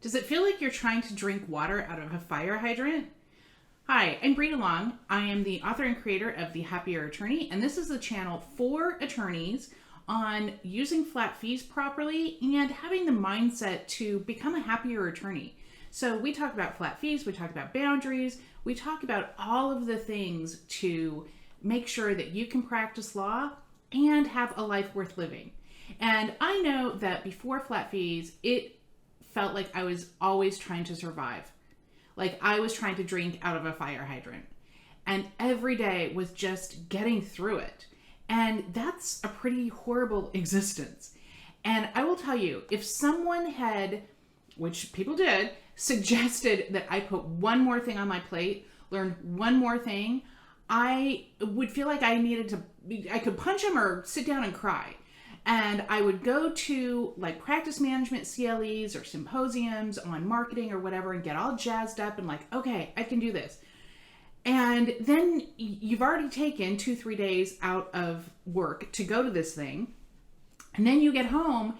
Does it feel like you're trying to drink water out of a fire hydrant? Hi, I'm Brina Long. I am the author and creator of The Happier Attorney, and this is a channel for attorneys on using flat fees properly and having the mindset to become a happier attorney. So we talk about flat fees, we talk about boundaries, we talk about all of the things to make sure that you can practice law and have a life worth living. And I know that before flat fees, it felt like I was always trying to survive. Like I was trying to drink out of a fire hydrant. And every day was just getting through it. And that's a pretty horrible existence. And I will tell you, if someone had, which people did, suggested that I put one more thing on my plate, learn one more thing, I would feel like I could punch him or sit down and cry. And I would go to like practice management CLEs or symposiums on marketing or whatever and get all jazzed up and like, okay, I can do this. And then you've already taken 2-3 days out of work to go to this thing. And then you get home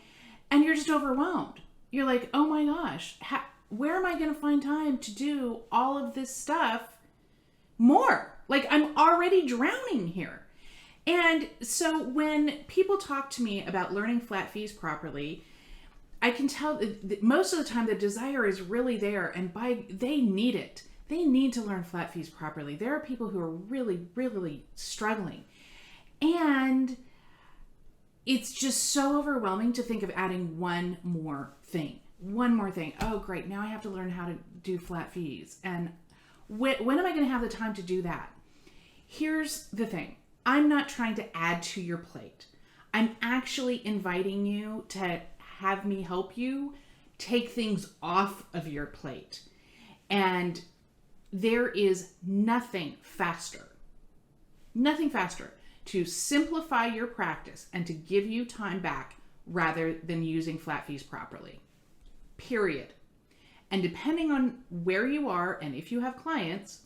and you're just overwhelmed. You're like, oh my gosh, where am I going to find time to do all of this stuff more? Like I'm already drowning here. And so when people talk to me about learning flat fees properly, I can tell that most of the time the desire is really there, and they need it. They need to learn flat fees properly. There are people who are really, really struggling. And it's just so overwhelming to think of adding one more thing. One more thing. Oh, great. Now I have to learn how to do flat fees. And when am I going to have the time to do that? Here's the thing. I'm not trying to add to your plate. I'm actually inviting you to have me help you take things off of your plate. And there is nothing faster to simplify your practice and to give you time back rather than using flat fees properly. Period. And depending on where you are and if you have clients,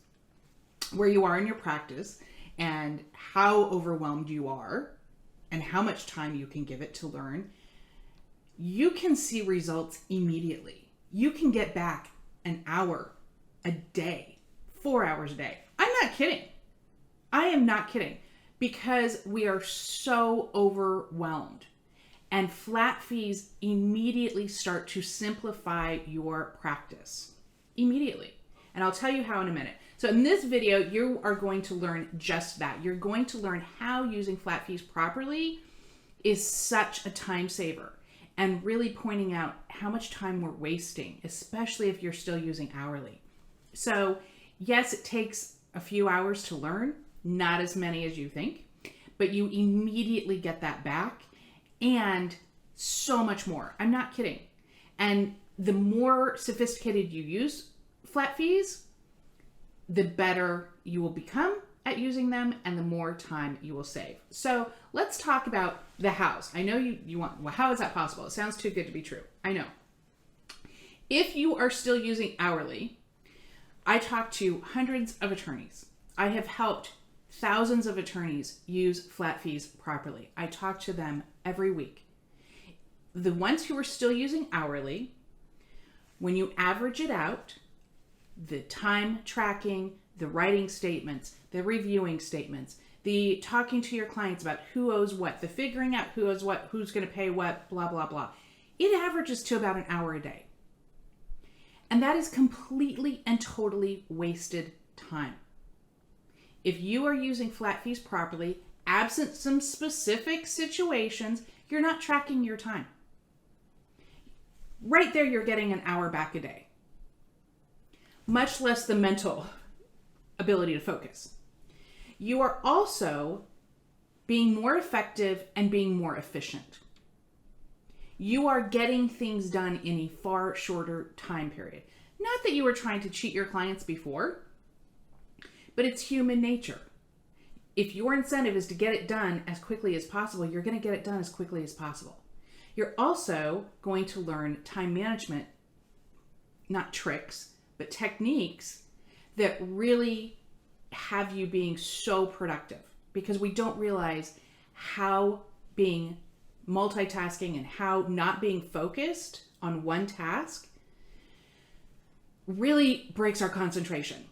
where you are in your practice, and how overwhelmed you are and how much time you can give it to learn, you can see results immediately. You can get back an hour a day, 4 hours a day. I'm not kidding. I am not kidding, because we are so overwhelmed, and flat fees immediately start to simplify your practice immediately. And I'll tell you how in a minute. So in this video, you are going to learn just that. You're going to learn how using flat fees properly is such a time saver, and really pointing out how much time we're wasting, especially if you're still using hourly. So yes, it takes a few hours to learn, not as many as you think, but you immediately get that back and so much more. I'm not kidding. And the more sophisticated you use flat fees, the better you will become at using them and the more time you will save. So let's talk about the hows. I know you want, well, how is that possible? It sounds too good to be true. I know. If you are still using hourly, I talk to hundreds of attorneys. I have helped thousands of attorneys use flat fees properly. I talk to them every week. The ones who are still using hourly, when you average it out, the time tracking, the writing statements, the reviewing statements, the talking to your clients about who owes what, the figuring out who owes what, who's going to pay what, blah, blah, blah. It averages to about an hour a day. And that is completely and totally wasted time. If you are using flat fees properly, absent some specific situations, you're not tracking your time. Right there, you're getting an hour back a day. Much less the mental ability to focus. You are also being more effective and being more efficient. You are getting things done in a far shorter time period. Not that you were trying to cheat your clients before, but it's human nature. If your incentive is to get it done as quickly as possible, you're going to get it done as quickly as possible. You're also going to learn time management, not tricks, but techniques that really have you being so productive, because we don't realize how multitasking and how not being focused on one task really breaks our concentration.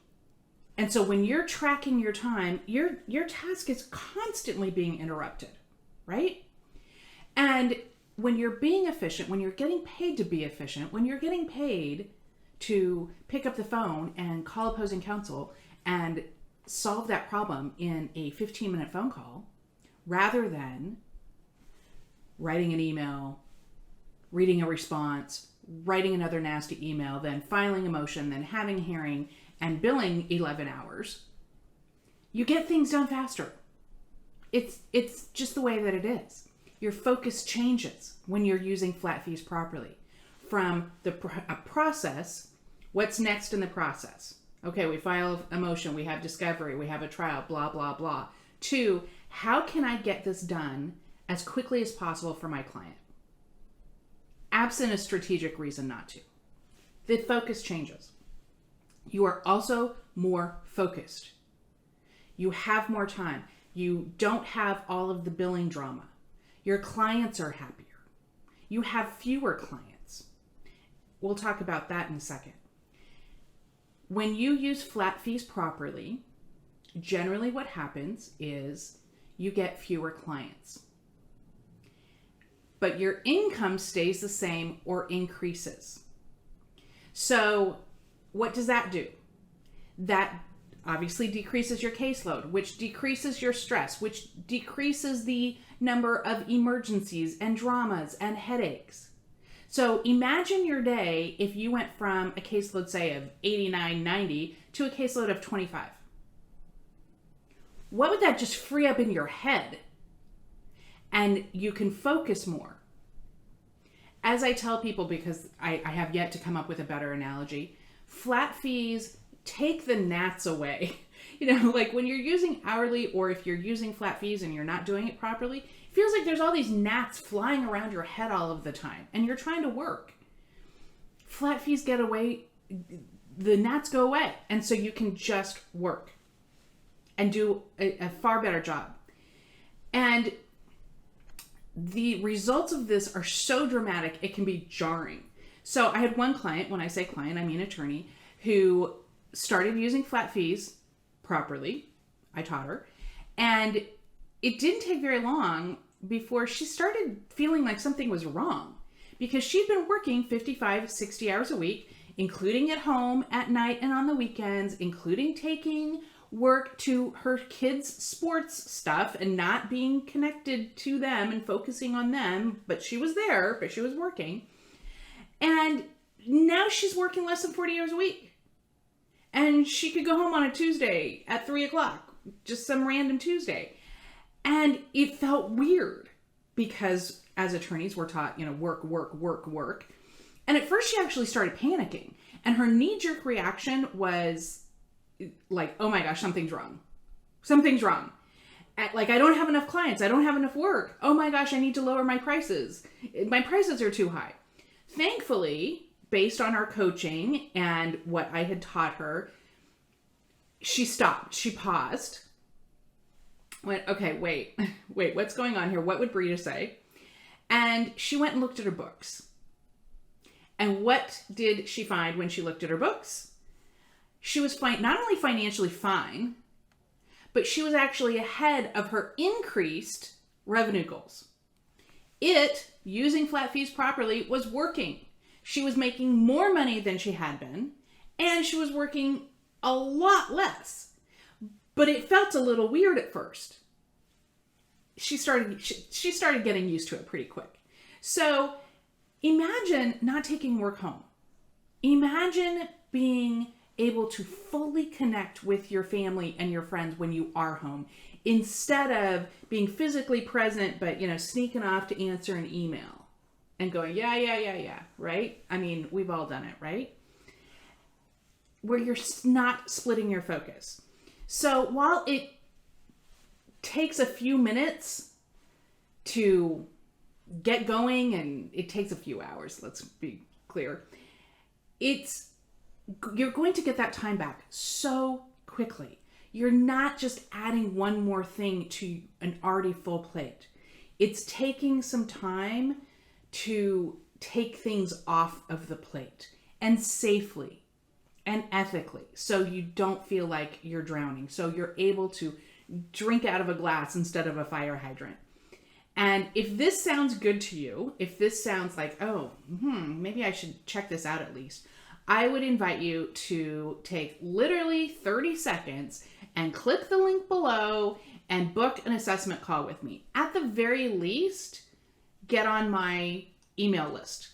And so when you're tracking your time, your task is constantly being interrupted, right? And when you're being efficient, when you're getting paid to be efficient, when you're getting paid to pick up the phone and call opposing counsel and solve that problem in a 15-minute phone call, rather than writing an email, reading a response, writing another nasty email, then filing a motion, then having a hearing, and billing 11 hours, you get things done faster. It's just the way that it is. Your focus changes when you're using flat fees properly. From a process, what's next in the process? Okay, we file a motion, we have discovery, we have a trial, blah, blah, blah. To, how can I get this done as quickly as possible for my client? Absent a strategic reason not to. The focus changes. You are also more focused. You have more time. You don't have all of the billing drama. Your clients are happier. You have fewer clients. We'll talk about that in a second. When you use flat fees properly, generally what happens is you get fewer clients. But your income stays the same or increases. So what does that do? That obviously decreases your caseload, which decreases your stress, which decreases the number of emergencies and dramas and headaches. So imagine your day if you went from a caseload, say, of 89, 90 to a caseload of 25. What would that just free up in your head? And you can focus more. As I tell people, because I have yet to come up with a better analogy, flat fees take the gnats away. You know, like when you're using hourly, or if you're using flat fees and you're not doing it properly, it feels like there's all these gnats flying around your head all of the time and you're trying to work. Flat fees get away, the gnats go away. And so you can just work and do a far better job. And the results of this are so dramatic, it can be jarring. So I had one client, when I say client, I mean attorney, who started using flat fees properly. I taught her. And it didn't take very long before she started feeling like something was wrong, because she'd been working 55, 60 hours a week, including at home, at night, and on the weekends, including taking work to her kids' sports stuff and not being connected to them and focusing on them. But she was there, but she was working. And now she's working less than 40 hours a week. And she could go home on a Tuesday at 3:00, just some random Tuesday. And it felt weird because as attorneys, we're taught, work, work, work, work. And at first she actually started panicking. And her knee-jerk reaction was like, oh my gosh, something's wrong. Something's wrong. Like, I don't have enough clients. I don't have enough work. Oh my gosh, I need to lower my prices. My prices are too high. Thankfully, based on our coaching and what I had taught her, she stopped. She paused. Went, okay, wait, what's going on here? What would Brita say? And she went and looked at her books. And what did she find when she looked at her books? She was not only financially fine, but she was actually ahead of her increased revenue goals. Using flat fees properly, was working. She was making more money than she had been, and she was working a lot less. But it felt a little weird at first. She started getting used to it pretty quick. So imagine not taking work home. Imagine being able to fully connect with your family and your friends when you are home, instead of being physically present, but, sneaking off to answer an email and going, yeah, right? I mean, we've all done it, right? Where you're not splitting your focus. So while it takes a few minutes to get going, and it takes a few hours, let's be clear, you're going to get that time back so quickly. You're not just adding one more thing to an already full plate. It's taking some time to take things off of the plate, and safely. and ethically, so you don't feel like you're drowning. So you're able to drink out of a glass instead of a fire hydrant. And if this sounds good to you, if this sounds like, oh, maybe I should check this out at least, I would invite you to take literally 30 seconds and click the link below and book an assessment call with me. At the very least, get on my email list.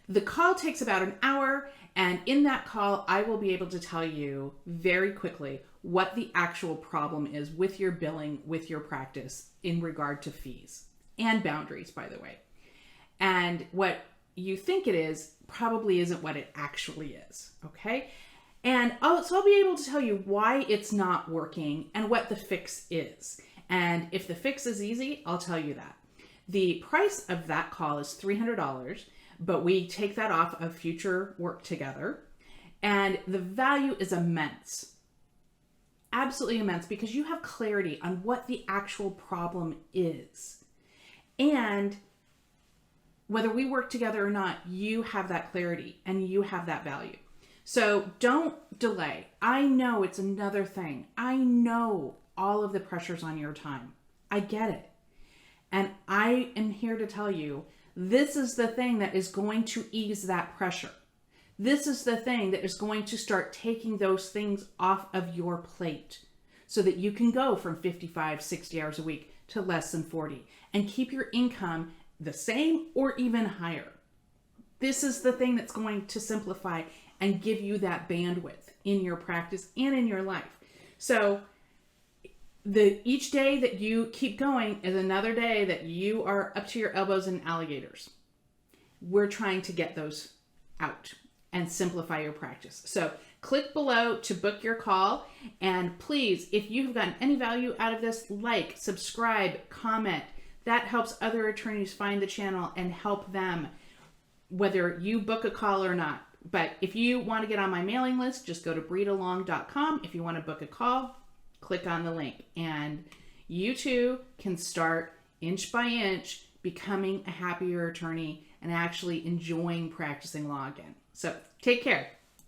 The call takes about an hour, and in that call, I will be able to tell you very quickly what the actual problem is with your billing, with your practice in regard to fees and boundaries, by the way. And what you think it is probably isn't what it actually is, okay? And so I'll be able to tell you why it's not working and what the fix is. And if the fix is easy, I'll tell you that. The price of that call is $300, but we take that off of future work together. And the value is immense. Absolutely immense, because you have clarity on what the actual problem is. And whether we work together or not, you have that clarity and you have that value. So don't delay. I know it's another thing. I know all of the pressures on your time. I get it. And I am here to tell you, this is the thing that is going to ease that pressure. This is the thing that is going to start taking those things off of your plate so that you can go from 55, 60 hours a week to less than 40 and keep your income the same or even higher. This is the thing that's going to simplify and give you that bandwidth in your practice and in your life. So each day that you keep going is another day that you are up to your elbows in alligators. We're trying to get those out and simplify your practice. So click below to book your call. And please, if you've gotten any value out of this, like, subscribe, comment. That helps other attorneys find the channel and help them, whether you book a call or not. But if you want to get on my mailing list, just go to breedalong.com. If you want to book a call, click on the link. And you too can start inch by inch becoming a happier attorney and actually enjoying practicing law again. So take care.